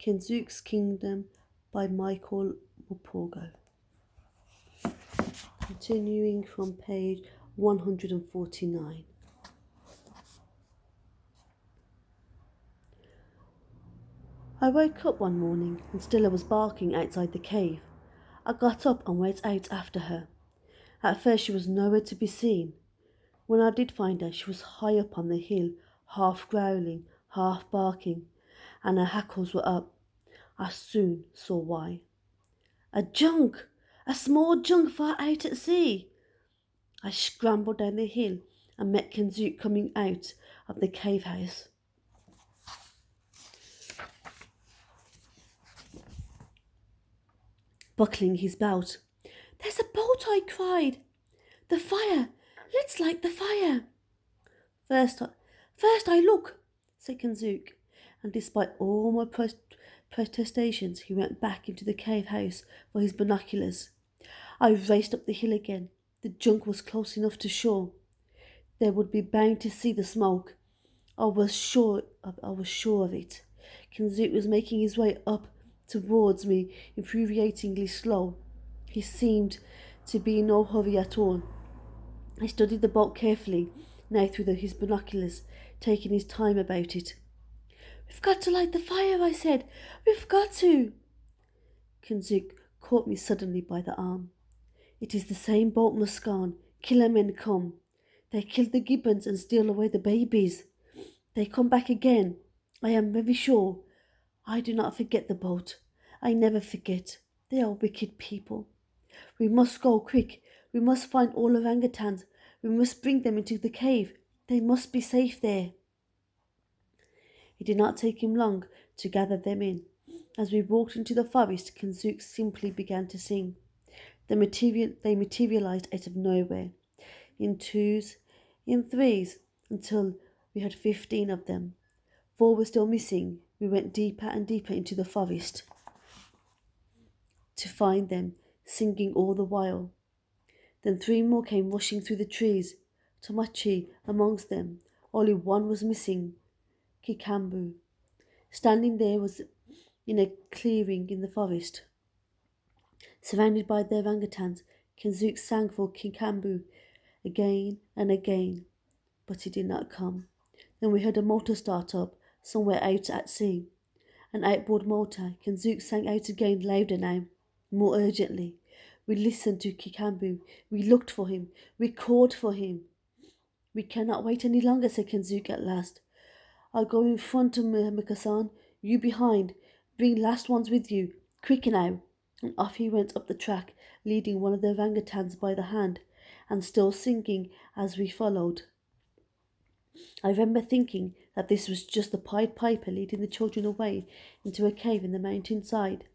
Kensukes Kingdom by Michael Morpurgo. Continuing from page 149. I woke up one morning and Stella was barking outside the cave. I got up and went out after her. At first she was nowhere to be seen. When I did find her, she was high up on the hill, half growling, half barking, and her hackles were up. I soon saw why. A junk! A small junk far out at sea! I scrambled down the hill and met Kensuke coming out of the cave house. Buckling his belt. "There's a boat," I cried. "The fire! Let's light the fire!" First I look," said Kensuke, and despite all my protestations, he went back into the cave house for his binoculars. I raced up the hill again. The junk was close enough to shore. They would be bound to see the smoke. I was sure of it. Kensuke was making his way up towards me, infuriatingly slow. He seemed to be in no hurry at all. I studied the boat carefully, now through his binoculars, taking his time about it. "We've got to light the fire," I said. "We've got to." Kensuke caught me suddenly by the arm. "It is the same boat, Muskan. Killer men come. They kill the gibbons and steal away the babies. They come back again. I am very sure. I do not forget the boat. I never forget. They are wicked people. We must go quick. We must find all orangutans. We must bring them into the cave. They must be safe there." It did not take him long to gather them in. As we walked into the forest, Kensuke simply began to sing. They materialized out of nowhere, in twos, in threes, until we had 15 of them. 4 were still missing. We went deeper and deeper into the forest to find them, singing all the while. Then 3 more came rushing through the trees, Tomochi amongst them. Only 1 was missing, Kikambu. Standing there was in a clearing in the forest, surrounded by the orangutans. Kensuke sang for Kikambu again and again, but he did not come. Then we heard a motor start up somewhere out at sea. An outboard motor. Kensuke sang out again, louder now, more urgently. We listened to Kikambu. We looked for him. We called for him. "We cannot wait any longer," said Kensuke at last. "I'll go in front of Mikasan, you behind. Bring last ones with you. Quick now." And off he went up the track, leading one of the orangutans by the hand, and still singing as we followed. I remember thinking that this was just the Pied Piper leading the children away into a cave in the mountainside.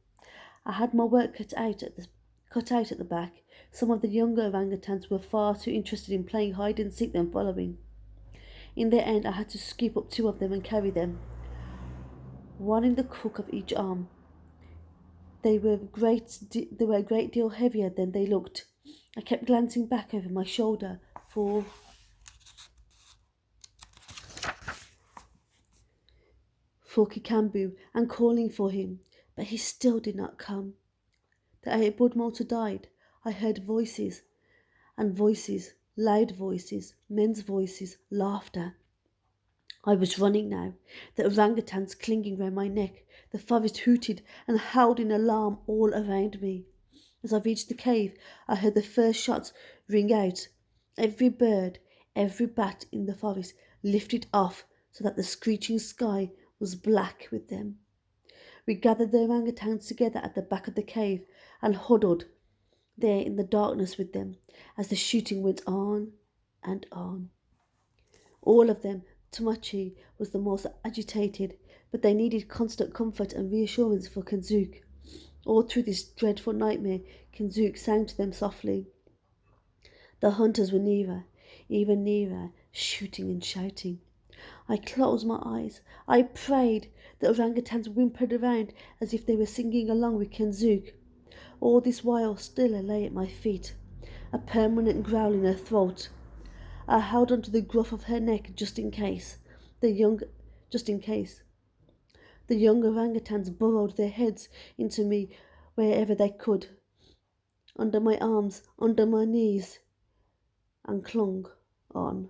I had my work cut out at the back. Some of the younger orangutans were far too interested in playing hide and seek than following. In the end, I had to scoop up 2 of them and carry them, one in the crook of each arm. They were a great deal heavier than they looked. I kept glancing back over my shoulder for Kikambu and calling for him, but he still did not come. The outboard motor died. I heard voices, loud voices, men's voices, laughter. I was running now, the orangutans clinging round my neck. The forest hooted and howled in alarm all around me. As I reached the cave, I heard the first shots ring out. Every bird, every bat in the forest lifted off so that the screeching sky was black with them. We gathered the orangutans together at the back of the cave and huddled there in the darkness with them as the shooting went on and on. All of them, Tomochi was the most agitated, but they needed constant comfort and reassurance for Kensuke. All through this dreadful nightmare, Kensuke sang to them softly. The hunters were nearer, even nearer, shooting and shouting. I closed my eyes. I prayed. The orangutans whimpered around as if they were singing along with Kensuke. All this while Stella lay at my feet, a permanent growl in her throat. I held onto the gruff of her neck just in case. The young orangutans burrowed their heads into me wherever they could, under my arms, under my knees, and clung on.